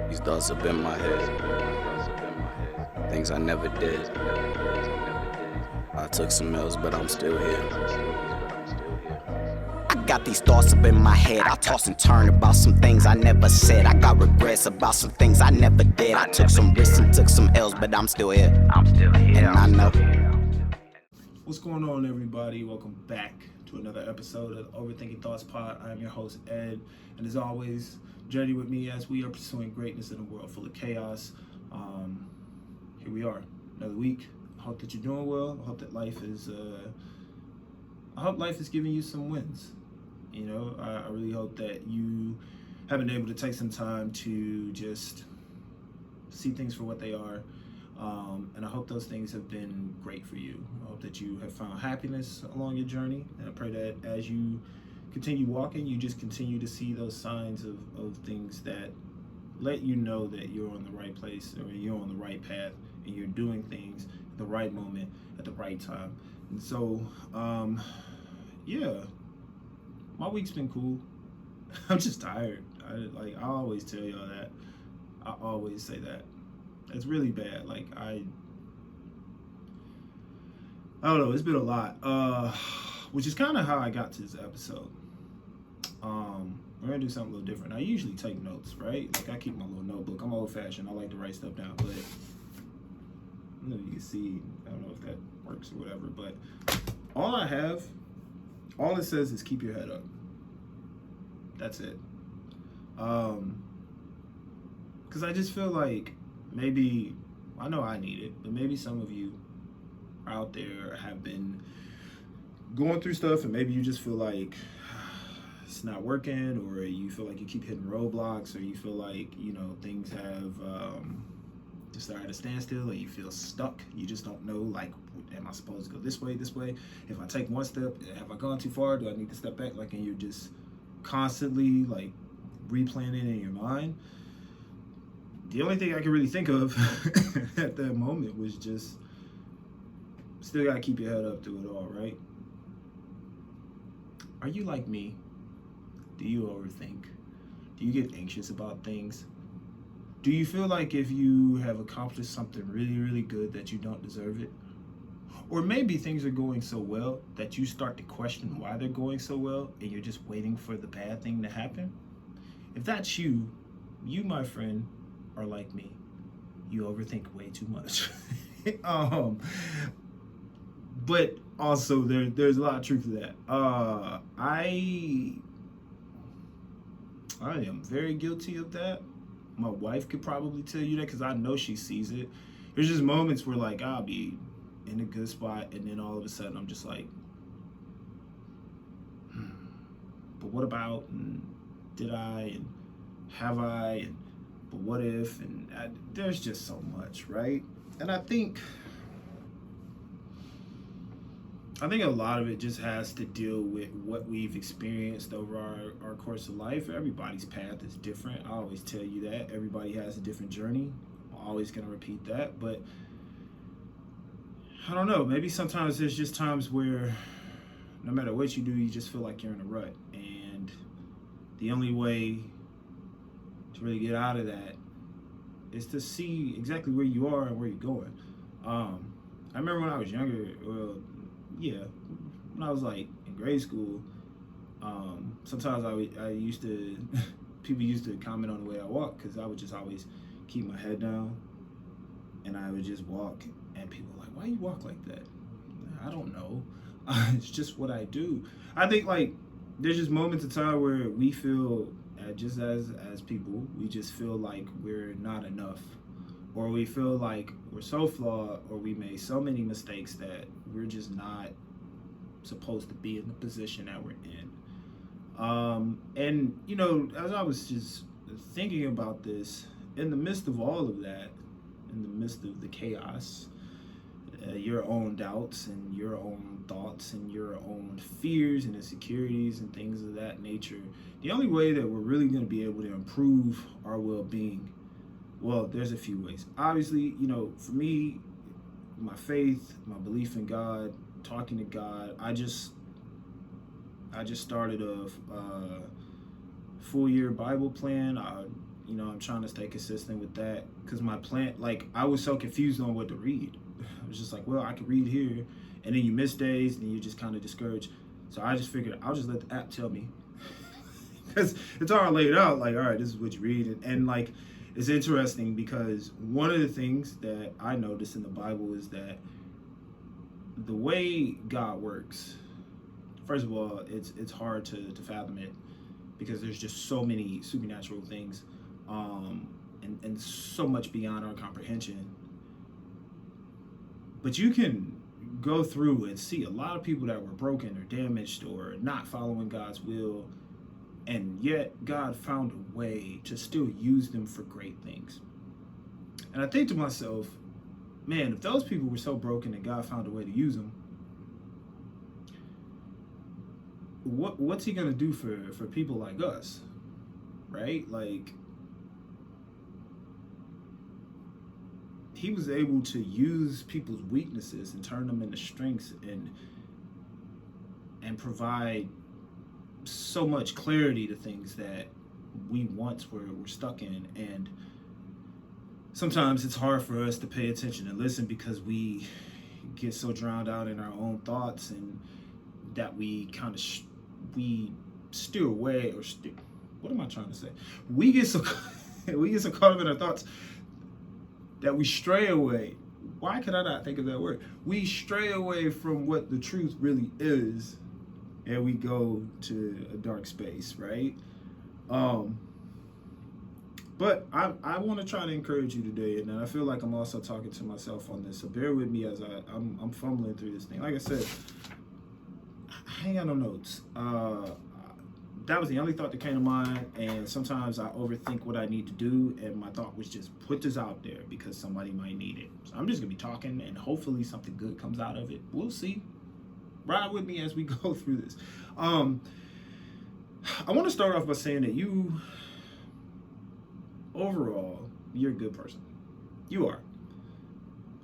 These thoughts up in my head, things I never did. I took some L's, but I'm still here. I got these thoughts up in my head. I toss and turn about some things I never said. I got regrets about some things I never did. I took some risks and took some L's, but I'm still here. And I know. What's going on, everybody? Welcome back to another episode of OverthinkingThoughtsPod. I am your host, Ed, and as always, journey with me as we are pursuing greatness in a world full of chaos. Here we are, another week. I hope that you're doing well. I hope that life is giving you some wins. You know, I really hope that you have been able to take some time to just see things for what they are. And I hope those things have been great for you. I hope that you have found happiness along your journey. And I pray that as you continue walking, you just continue to see those signs of things that let you know that you're on the right place or you're on the right path and you're doing things at the right moment at the right time. And so, my week's been cool. I'm just tired. I always tell y'all that. I always say that. It's really bad. I don't know. It's been a lot, which is kind of how I got to this episode. We're gonna do something a little different. I usually take notes, right? I keep my little notebook. I'm old-fashioned. I like to write stuff down, but I don't know if you can see. I don't know if that works or whatever. But all it says is keep your head up. That's it. Because I just feel like maybe, I know I need it, but maybe some of you out there have been going through stuff and maybe you just feel like it's not working, or you feel like you keep hitting roadblocks, or you feel like, things have just are at a standstill, or you feel stuck. You just don't know, am I supposed to go this way? If I take one step, have I gone too far? Do I need to step back? And you're just constantly replaying it in your mind. The only thing I could really think of at that moment was just still gotta keep your head up through it all, right? Are you like me? Do you overthink? Do you get anxious about things? Do you feel like if you have accomplished something really, really good that you don't deserve it? Or maybe things are going so well that you start to question why they're going so well and you're just waiting for the bad thing to happen? If that's you, my friend, are like me. You overthink way too much. But also there's a lot of truth to that. I am very guilty of that. My wife could probably tell you that because I know she sees it. There's just moments where I'll be in a good spot and then all of a sudden I'm just like, but what about, and did I, and have I, and but what if, and there's just so much, right? And I think a lot of it just has to deal with what we've experienced over our course of life. Everybody's path is different. I always tell you that. Everybody has a different journey. I'm always going to repeat that. But I don't know. Maybe sometimes there's just times where no matter what you do, you just feel like you're in a rut. And the only way to really get out of that is to see exactly where you are and where you're going. I remember when I was younger, when I was in grade school, sometimes I used to, people used to comment on the way I walk because I would just always keep my head down and I would just walk, and people were like, why you walk like that? I don't know. It's just what I do. I think there's just moments of time where we feel, just as people, we just feel like we're not enough, or we feel like we're so flawed, or we made so many mistakes that we're just not supposed to be in the position that we're in. And as I was just thinking about this, in the midst of all of that, in the midst of the chaos, your own doubts and your own thoughts and your own fears and insecurities and things of that nature, the only way that we're really going to be able to improve our well-being, well, there's a few ways. Obviously, for me, my faith, my belief in God, talking to God, I just started a full year Bible plan. I'm trying to stay consistent with that because my plan, like, I was so confused on what to read. I was just like, well, I could read here, and then you miss days, and you're just kind of discouraged. So I just figured I'll just let the app tell me, because it's all laid out. Like, all right, this is what you read, and like, it's interesting because one of the things that I noticed in the Bible is that the way God works, first of all, it's hard to fathom it because there's just so many supernatural things, and so much beyond our comprehension. But you can go through and see a lot of people that were broken or damaged or not following God's will, and yet God found a way to still use them for great things. And I think to myself, man, if those people were so broken and God found a way to use them, what's he gonna do for people like us, right? Like, he was able to use people's weaknesses and turn them into strengths and provide so much clarity to things that we once were stuck in. And sometimes it's hard for us to pay attention and listen because we get so drowned out in our own thoughts, and that we kind of we steer away, or what am I trying to say? We get so caught up in our thoughts that we stray away. Why could I not think of that word? We stray away from what the truth really is, and we go to a dark space, right? But I want to try to encourage you today, and I feel like I'm also talking to myself on this, so bear with me as I'm fumbling through this thing. Like I said, I ain't got no notes. That was the only thought that came to mind, and sometimes I overthink what I need to do, and my thought was just put this out there because somebody might need it. So I'm just gonna be talking, and hopefully something good comes out of it. We'll see. Ride with me as we go through this. I want to start off by saying that you, overall, you're a good person. You are.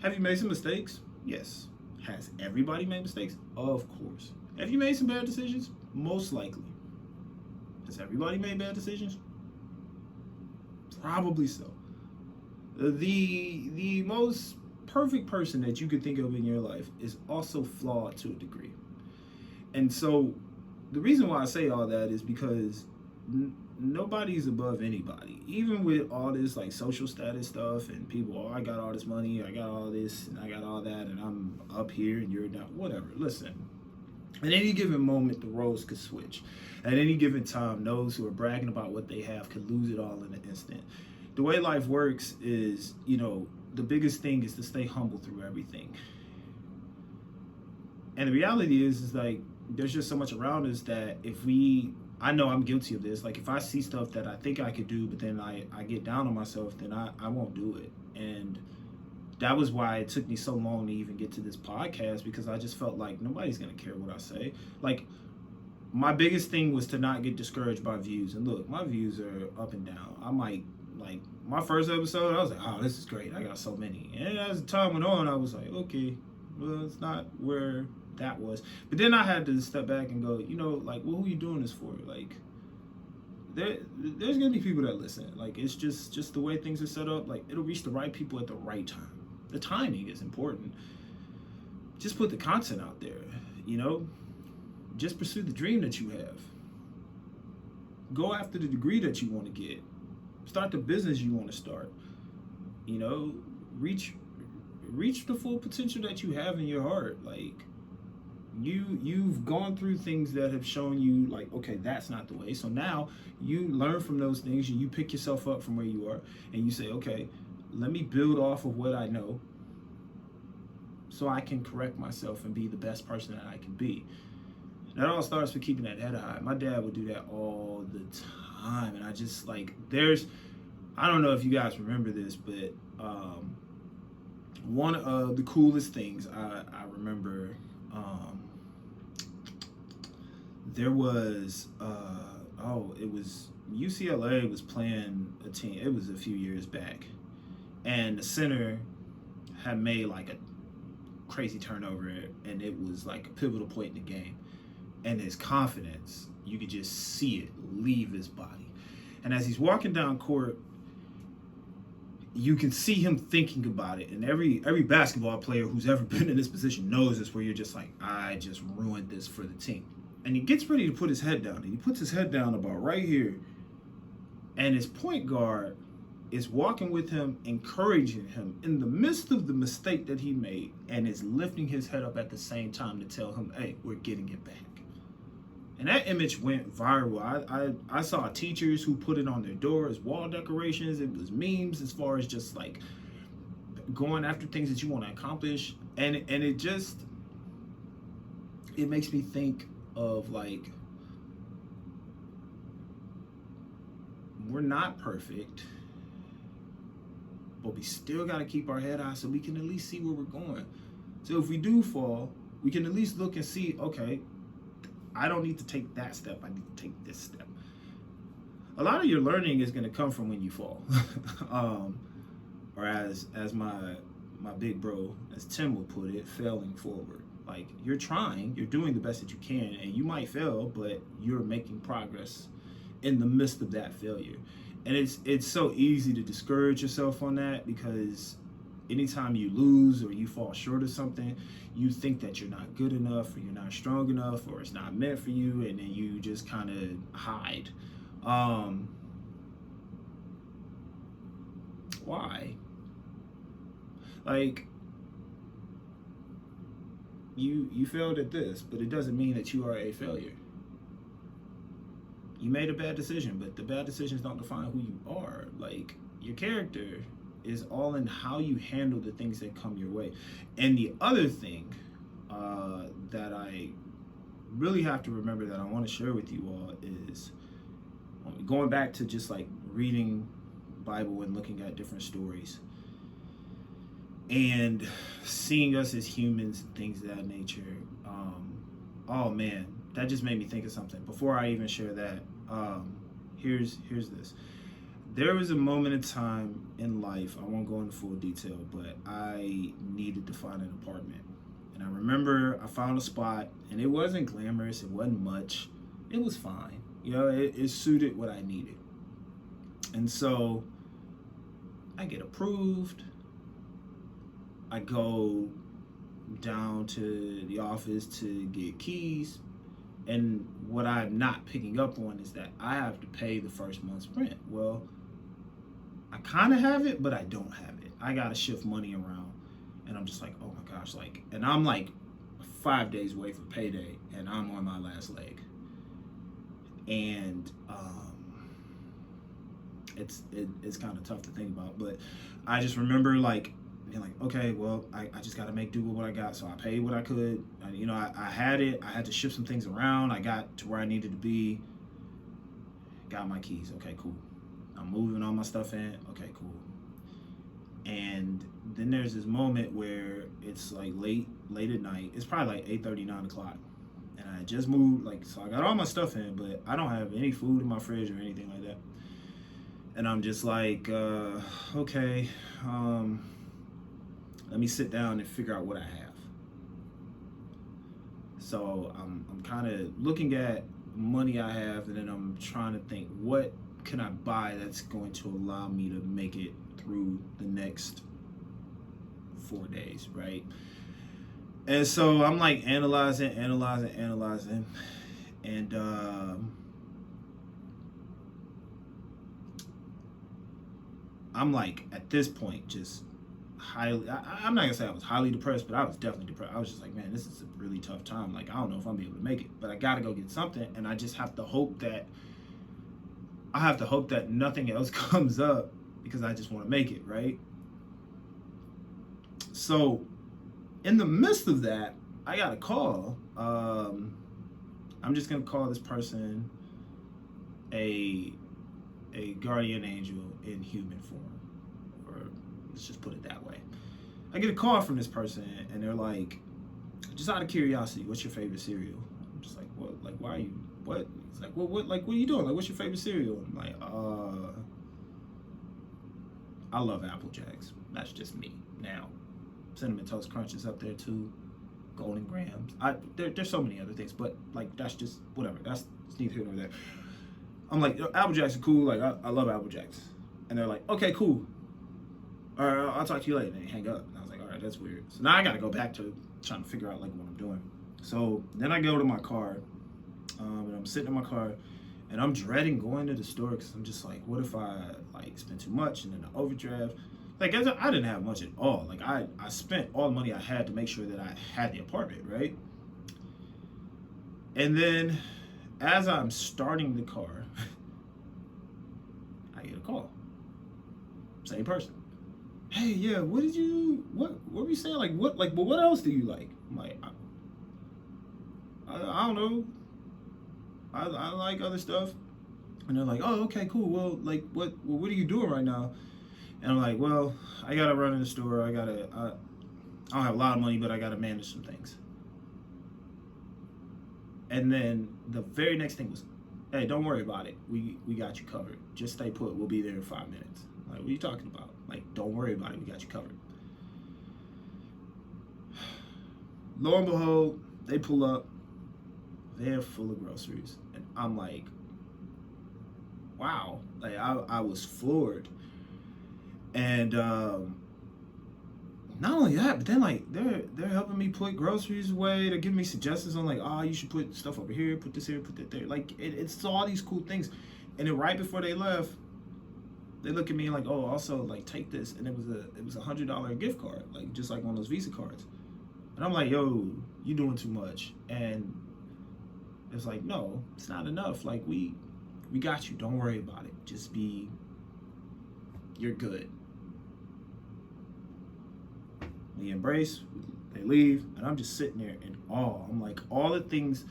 Have you made some mistakes? Yes. Has everybody made mistakes? Of course. Have you made some bad decisions? Most likely. Has everybody made bad decisions? Probably so. The most perfect person that you could think of in your life is also flawed to a degree. And so the reason why I say all that is because nobody's above anybody. Even with all this like social status stuff and people, I got all this money, I got all this, and I got all that, and I'm up here and you're down, whatever. Listen, at any given moment, the roles could switch. At any given time, those who are bragging about what they have could lose it all in an instant. The way life works is, the biggest thing is to stay humble through everything. And the reality is like, there's just so much around us that I know I'm guilty of this. Like, if I see stuff that I think I could do, but then I get down on myself, then I won't do it. And that was why it took me so long to even get to this podcast, because I just felt like nobody's going to care what I say. Like, my biggest thing was to not get discouraged by views. And look, my views are up and down. I might, like, my first episode, I was like, oh, this is great. I got so many. And as time went on, I was like, okay, well, it's not where that was. But then I had to step back and go, like, well, who are you doing this for? Like, there's going to be people that listen. Like, it's just the way things are set up. Like, it'll reach the right people at the right time. The timing is important. Just put the content out there, Just pursue the dream that you have. Go after the degree that you want to get. Start the business you want to start. Reach the full potential that you have in your heart. Like, you've gone through things that have shown you, like, okay, that's not the way. So now you learn from those things and you pick yourself up from where you are and you say, okay, let me build off of what I know so I can correct myself and be the best person that I can be. That all starts with keeping that head high. My dad would do that all the time. And I just, like, I don't know if you guys remember this, but one of the coolest things I remember, there was, it was UCLA was playing a team. It was a few years back. And the center had made, like, a crazy turnover, and it was, like, a pivotal point in the game. And his confidence, you could just see it leave his body. And as he's walking down court, you can see him thinking about it. And every basketball player who's ever been in this position knows this, where you're just like, I just ruined this for the team. And he gets ready to put his head down. And he puts his head down about right here. And his point guard is walking with him, encouraging him in the midst of the mistake that he made, and is lifting his head up at the same time to tell him, hey, we're getting it back. And that image went viral. I saw teachers who put it on their doors, wall decorations. It was memes as far as just like going after things that you want to accomplish. And it makes me think of like, we're not perfect, but we still got to keep our head high so we can at least see where we're going. So if we do fall, we can at least look and see, okay, I don't need to take that step, I need to take this step. A lot of your learning is going to come from when you fall. Or as my big bro, as Tim would put it, failing forward. Like, you're trying, you're doing the best that you can, and you might fail, but you're making progress in the midst of that failure. And it's so easy to discourage yourself on that, because anytime you lose or you fall short of something, you think that you're not good enough, or you're not strong enough, or it's not meant for you, and then you just kind of hide. Why? Like, you failed at this, but it doesn't mean that you are a failure. You made a bad decision, but the bad decisions don't define who you are. Like, your character is all in how you handle the things that come your way. And the other thing that I really have to remember that I want to share with you all is going back to just like reading Bible and looking at different stories and seeing us as humans and things of that nature. Oh man, that just made me think of something. Before I even share that, here's this. There was a moment in time in life, I won't go into full detail, but I needed to find an apartment. And I remember I found a spot, and it wasn't glamorous, it wasn't much, it was fine. You know, it suited what I needed. And so I get approved. I go down to the office to get keys. And what I'm not picking up on is that I have to pay the first month's rent. Well, I kind of have it, but I don't have it. I got to shift money around. And I'm just like, oh my gosh, like, and I'm like 5 days away from payday, and I'm on my last leg. And it's kind of tough to think about, but I just remember like being like, okay, well, I just got to make do with what I got. So I paid what I could. I had it. I had to shift some things around. I got to where I needed to be. Got my keys. Okay, cool. I'm moving all my stuff in. Okay, cool. And then there's this moment where it's like late at night. It's probably like 8:30, 9 o'clock. And I just moved, like, so I got all my stuff in, but I don't have any food in my fridge or anything like that. And I'm just like, okay, let me sit down and figure out what I have. So I'm kind of looking at money I have, and then I'm trying to think, what can I buy that's going to allow me to make it through the next 4 days, right? And so I'm like analyzing, and I'm like, at this point, just highly, I'm not gonna say I was highly depressed, but I was definitely depressed. I was just like, man, this is a really tough time. Like, I don't know if I'm gonna be able to make it, but I gotta go get something, and I just have to hope that nothing else comes up, because I just want to make it, right? So in the midst of that, I got a call. I'm just gonna call this person a guardian angel in human form, or let's just put it that way. I get a call from this person, and they're like, just out of curiosity, what's your favorite cereal? I'm just like, what? Like, why are you? What? It's like, well, what? Like, what are you doing? Like, what's your favorite cereal? I'm like, I love Applejacks. That's just me. Now, Cinnamon Toast Crunch is up there too. Golden Grams. There's so many other things, but like, that's just whatever. That's neither here nor there. I'm like, Applejacks are cool. Like, I love Applejacks. And they're like, okay, cool. All right, I'll talk to you later. And they hang up. And I was like, all right, that's weird. So now I got to go back to trying to figure out like what I'm doing. So then I go to my car, and I'm sitting in my car, and I'm dreading going to the store because I'm just like, what if I like spend too much and then the overdraft? Like I didn't have much at all. Like I spent all the money I had to make sure that I had the apartment, right? And then as I'm starting the car, I get a call. Same person. Hey, yeah, what were you saying? Like what else do you like? I'm like, I don't know. I like other stuff. And they're like, oh, okay, cool. Well, like what are you doing right now? And I'm like, well, I gotta run in the store. I don't have a lot of money, but I gotta manage some things. And then the very next thing was, hey, don't worry about it. We got you covered. Just stay put. We'll be there in 5 minutes. Like, what are you talking about? Like, don't worry about it. We got you covered. Lo and behold, they pull up. They're full of groceries. And I'm like, wow. Like, I was floored. And not only that, but then like they're helping me put groceries away. They're giving me suggestions on like, oh, you should put stuff over here, put this here, put that there. Like it's all these cool things. And then right before they left, they look at me like, oh, also like take this. And it was $100 gift card, like just like one of those Visa cards. And I'm like, yo, you doing too much. And it's like, no, it's not enough. Like we got you. Don't worry about it. You're good. We embrace, they leave, and I'm just sitting there in awe. I'm like, all the things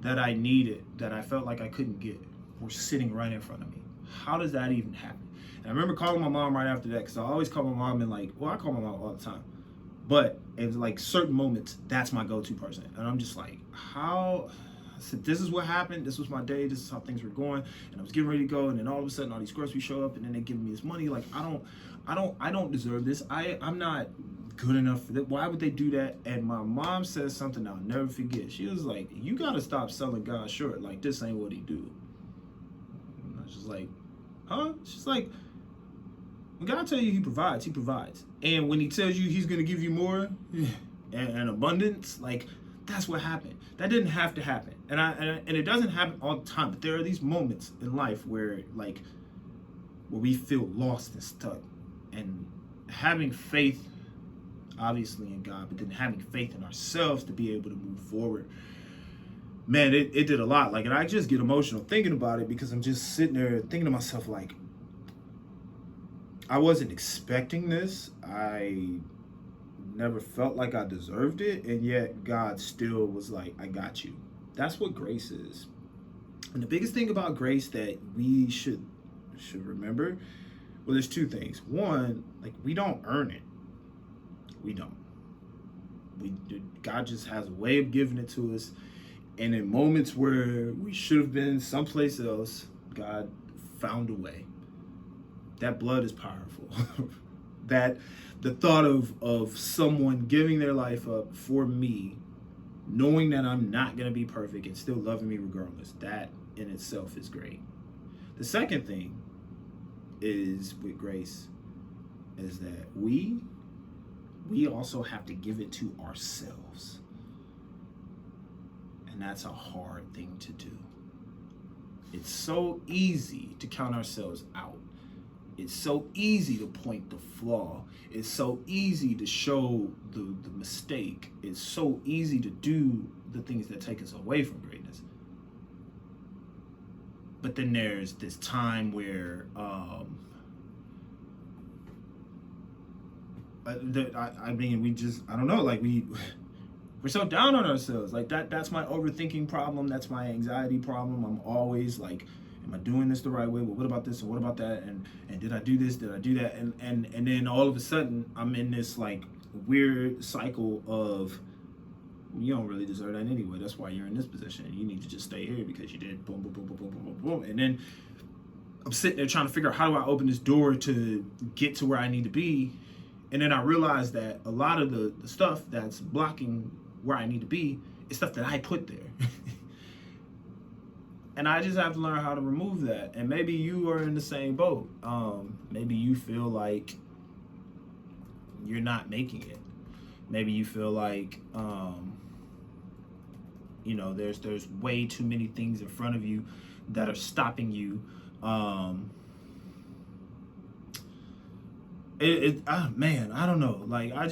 that I needed, that I felt like I couldn't get, were sitting right in front of me. How does that even happen? And I remember calling my mom right after that, because I always call my mom and like, well, I call my mom all the time. But it was like certain moments, that's my go-to person. And I'm just like, how? I said, this is what happened. This was my day. This is how things were going. And I was getting ready to go. And then all of a sudden, all these groceries show up, and then they give me this money. Like, I don't deserve this. I'm not good enough for that. Why would they do that? And my mom says something I'll never forget. She was like, you gotta stop selling God short. Like, this ain't what he do. And I was just like, huh? She's like, when God tell you he provides, he provides. And when he tells you he's gonna give you more and abundance, like that's what happened. That didn't have to happen. And it doesn't happen all the time, but there are these moments in life where we feel lost and stuck. And having faith obviously in God, but then having faith in ourselves to be able to move forward. Man, it did a lot. Like, and I just get emotional thinking about it because I'm just sitting there thinking to myself, like, I wasn't expecting this. I never felt like I deserved it, and yet God still was like, I got you. That's what grace is. And the biggest thing about grace that we should remember, well, there's two things. One, like, we don't earn it. We don't. God just has a way of giving it to us. And in moments where we should have been someplace else, God found a way. That blood is powerful. That the thought of someone giving their life up for me, knowing that I'm not going to be perfect and still loving me regardless, that in itself is great. The second thing is with grace is that we also have to give it to ourselves. And that's a hard thing to do. It's so easy to count ourselves out. It's so easy to point the flaw. It's so easy to show the mistake. It's so easy to do the things that take us away from greatness. But then there's this time where I mean, I don't know, like we're so down on ourselves. Like that's my overthinking problem. That's my anxiety problem. I'm always like, am I doing this the right way? Well, what about this and what about that? And did I do this? Did I do that? And then all of a sudden I'm in this like weird cycle of, you don't really deserve that anyway. That's why you're in this position. You need to just stay here because you did boom, boom, boom, boom, boom, boom, boom, boom. And then I'm sitting there trying to figure out how do I open this door to get to where I need to be. And then I realized that a lot of the stuff that's blocking where I need to be is stuff that I put there. And I just have to learn how to remove that. And maybe you are in the same boat. Maybe you feel like you're not making it. Maybe you feel like there's way too many things in front of you that are stopping you. Man, I don't know. Like, I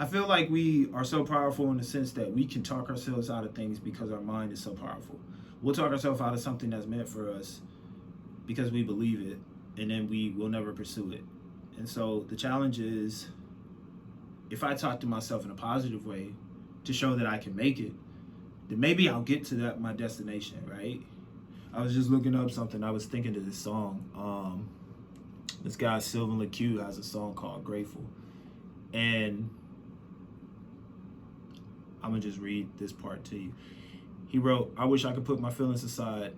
feel like we are so powerful in the sense that we can talk ourselves out of things because our mind is so powerful. We'll talk ourselves out of something that's meant for us because we believe it, and then we will never pursue it. And so the challenge is, if I talk to myself in a positive way to show that I can make it, then maybe I'll get to my destination, right? I was just looking up something. I was thinking of this song. This guy, Sylvan LeCue, has a song called Grateful. And I'm going to just read this part to you. He wrote, "I wish I could put my feelings aside.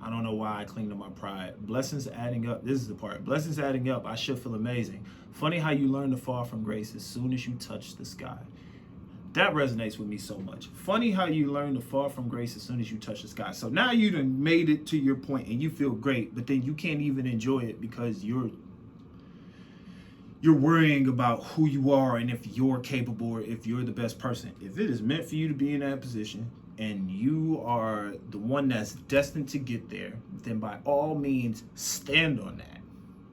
I don't know why I cling to my pride. Blessings adding up." This is the part. "Blessings adding up, I should feel amazing. Funny how you learn to fall from grace as soon as you touch the sky." That resonates with me so much. Funny how you learn to fall from grace as soon as you touch the sky. So now you done made it to your point and you feel great, but then you can't even enjoy it because you're worrying about who you are and if you're capable or if you're the best person. If it is meant for you to be in that position and you are the one that's destined to get there, then by all means stand on that.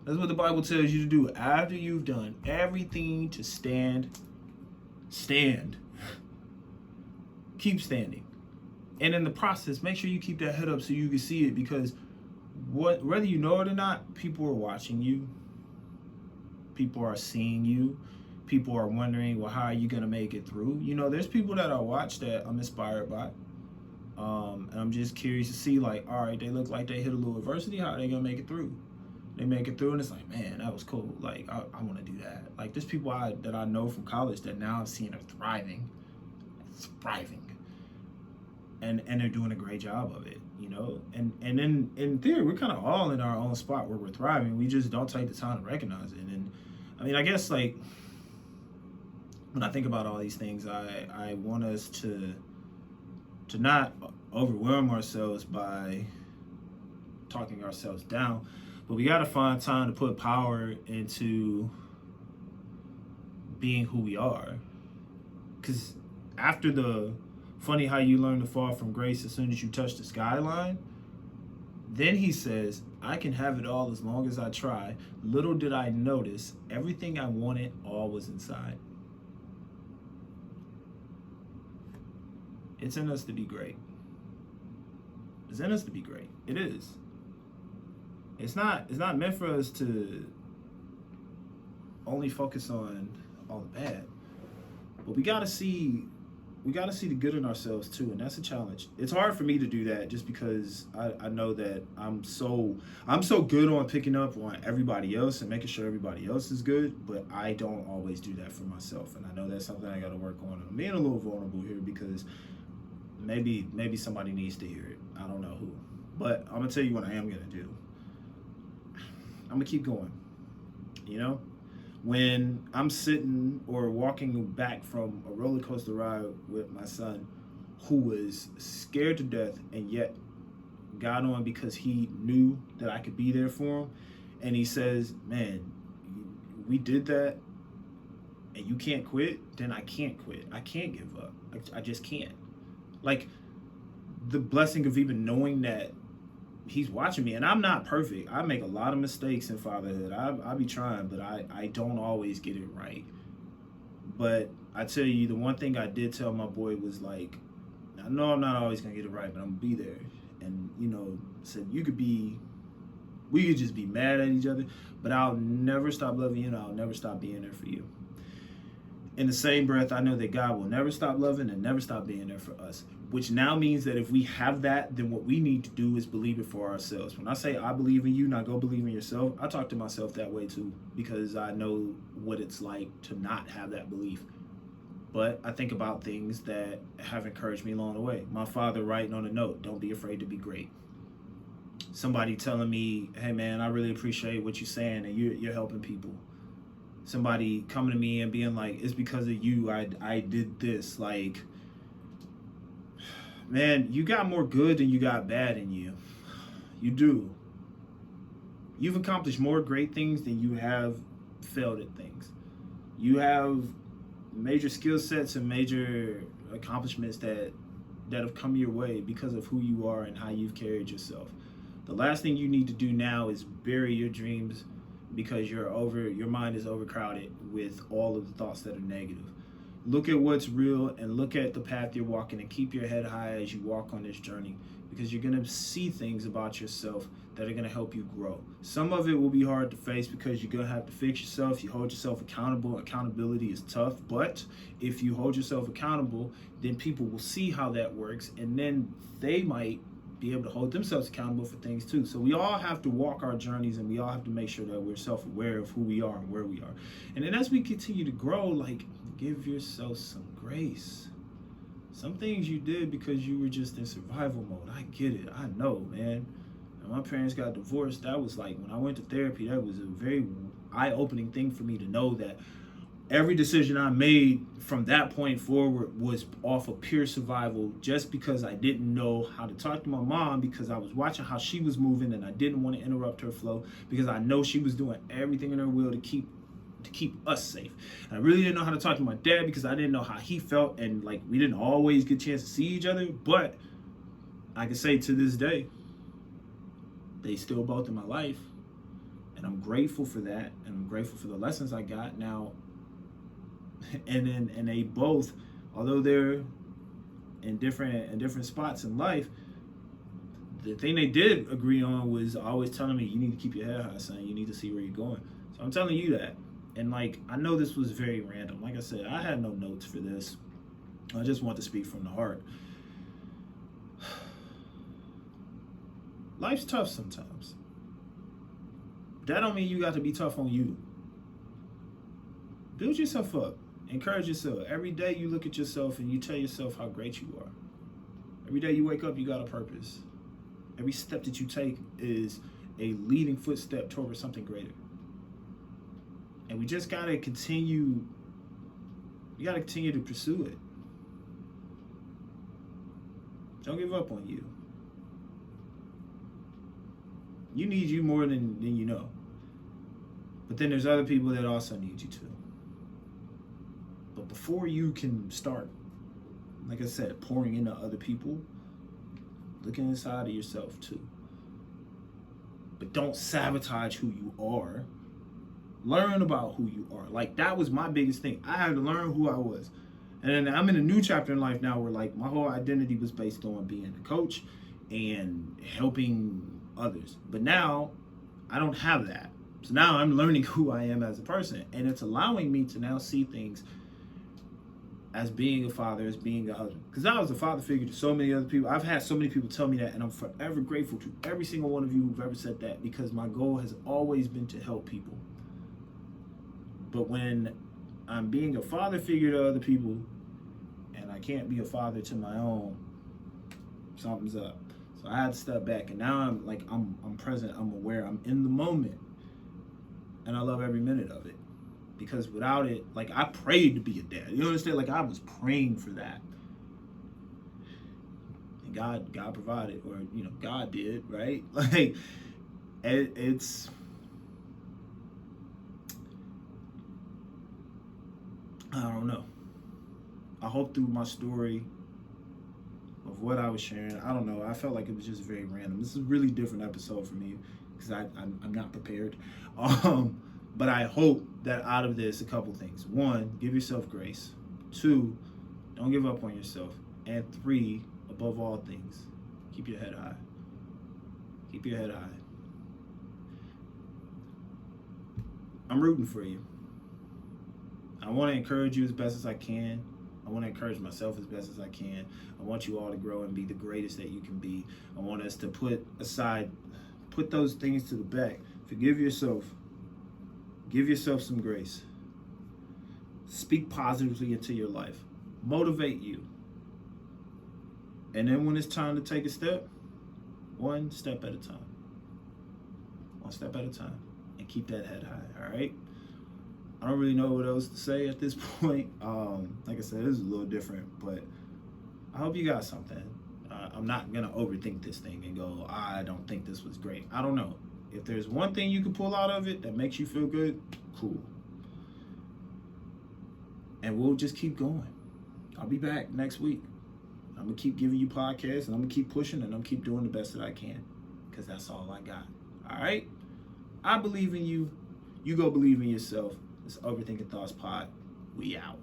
That's what the Bible tells you to do. After you've done everything to stand. Keep standing. And in the process, make sure you keep that head up so you can see it, because whether you know it or not, people are watching you. People are seeing you. People are wondering, well, how are you going to make it through? There's people that I watch that I'm inspired by. And I'm just curious to see, like, all right, they look like they hit a little adversity. How are they going to make it through? They make it through, and it's like, man, that was cool. Like, I want to do that. Like, there's people that I know from college that now I'm seeing are thriving. And they're doing a great job of it, And then in theory, we're kind of all in our own spot where we're thriving. We just don't take the time to recognize it. And I mean, I guess, like, when I think about all these things, I want us to not overwhelm ourselves by talking ourselves down, but we got to find time to put power into being who we are. Because after the funny how you learn to fall from grace as soon as you touch the skyline, then he says, "I can have it all as long as I try. Little did I notice, everything I wanted, all was inside." It's in us to be great. It's in us to be great. It is. It's not meant for us to only focus on all the bad. But we gotta see the good in ourselves too, and that's a challenge. It's hard for me to do that just because I know that I'm so good on picking up on everybody else and making sure everybody else is good, but I don't always do that for myself. And I know that's something I gotta work on. I'm being a little vulnerable here because maybe somebody needs to hear it. I don't know who. But I'm gonna tell you what I am gonna do. I'm gonna keep going. When I'm sitting or walking back from a roller coaster ride with my son, who was scared to death and yet got on because he knew that I could be there for him, and he says, "Man, we did that and you can't quit," then I can't quit. I can't give up. I just can't. Like, the blessing of even knowing that he's watching me, and I'm not perfect. I make a lot of mistakes in fatherhood. I be trying, but I don't always get it right. But I tell you, the one thing I did tell my boy was, like, I know I'm not always gonna get it right, but I'm gonna be there. And said we could just be mad at each other, but I'll never stop loving you, and I'll never stop being there for you. In the same breath, I know that God will never stop loving and never stop being there for us, which now means that if we have that, then what we need to do is believe it for ourselves. When I say I believe in you, now go believe in yourself, I talk to myself that way too, because I know what it's like to not have that belief. But I think about things that have encouraged me along the way. My father writing on a note, "Don't be afraid to be great." Somebody telling me, "Hey man, I really appreciate what you're saying and you're helping people." Somebody coming to me and being like, "It's because of you I did this." Like, man, you got more good than you got bad in you. You do. You've accomplished more great things than you have failed at things. You have major skill sets and major accomplishments that have come your way because of who you are and how you've carried yourself. The last thing you need to do now is bury your dreams because your mind is overcrowded with all of the thoughts that are negative. Look at what's real and look at the path you're walking and keep your head high as you walk on this journey, because you're going to see things about yourself that are going to help you grow. Some of it will be hard to face because you're going to have to fix yourself. You hold yourself accountable. Accountability is tough, but if you hold yourself accountable, then people will see how that works, and then they might be able to hold themselves accountable for things too. So we all have to walk our journeys, and we all have to make sure that we're self-aware of who we are and where we are. And then as we continue to grow, like, give yourself some grace. Some things you did because you were just in survival mode. I get it. I know, man. When my parents got divorced, that was like, when I went to therapy, that was a very eye-opening thing for me to know that every decision I made from that point forward was off of pure survival, just because I didn't know how to talk to my mom, because I was watching how she was moving and I didn't want to interrupt her flow, because I know she was doing everything in her will to keep us safe. And I really didn't know how to talk to my dad because I didn't know how he felt, and like, we didn't always get a chance to see each other. But I can say to this day, they still both in my life, and I'm grateful for that, and I'm grateful for the lessons I got now. And they both, although they're in different spots in life, the thing they did agree on was always telling me, you need to keep your head high, son. You need to see where you're going. So I'm telling you that. And like, I know this was very random. Like I said, I had no notes for this. I just want to speak from the heart. Life's tough sometimes. That don't mean you got to be tough on you. Build yourself up. Encourage yourself. Every day you look at yourself and you tell yourself how great you are. Every day you wake up, you got a purpose. Every step that you take is a leading footstep towards something greater. And we just gotta continue. You gotta continue to pursue it. Don't give up on you. You need you more than you know. But then there's other people that also need you too. But before you can start, like I said, pouring into other people, look inside of yourself too. But don't sabotage who you are. Learn about who you are. Like, that was my biggest thing. I had to learn who I was. And then I'm in a new chapter in life now where, like, my whole identity was based on being a coach and helping others. But now I don't have that. So now I'm learning who I am as a person. And it's allowing me to now see things as being a father, as being a husband. Because I was a father figure to so many other people. I've had so many people tell me that, and I'm forever grateful to every single one of you who've ever said that, because my goal has always been to help people. But when I'm being a father figure to other people and I can't be a father to my own, something's up. So I had to step back, and now I'm present, I'm aware, I'm in the moment, and I love every minute of it. Because without it, like, I prayed to be a dad. You understand? Like, I was praying for that. And God provided, or, you know, God did, right? Like, it's... I don't know. I hope through my story of what I was sharing, I don't know, I felt like it was just very random. This is a really different episode for me because I'm not prepared. But I hope that out of this, a couple things. 1, give yourself grace. 2, don't give up on yourself. And 3, above all things, keep your head high. Keep your head high. I'm rooting for you. I want to encourage you as best as I can. I want to encourage myself as best as I can. I want you all to grow and be the greatest that you can be. I want us to put those things to the back. Forgive yourself. Give yourself some grace. Speak positively into your life. Motivate you. And then when it's time to take a step, 1 step at a time. 1 step at a time. And keep that head high, all right? I don't really know what else to say at this point. Like I said, this is a little different, but I hope you got something. I'm not going to overthink this thing and go, I don't think this was great. I don't know. If there's one thing you can pull out of it that makes you feel good, cool. And we'll just keep going. I'll be back next week. I'm going to keep giving you podcasts, and I'm going to keep pushing, and I'm going to keep doing the best that I can, because that's all I got. All right? I believe in you. You go believe in yourself. It's Overthinking Thoughts Pod. We out.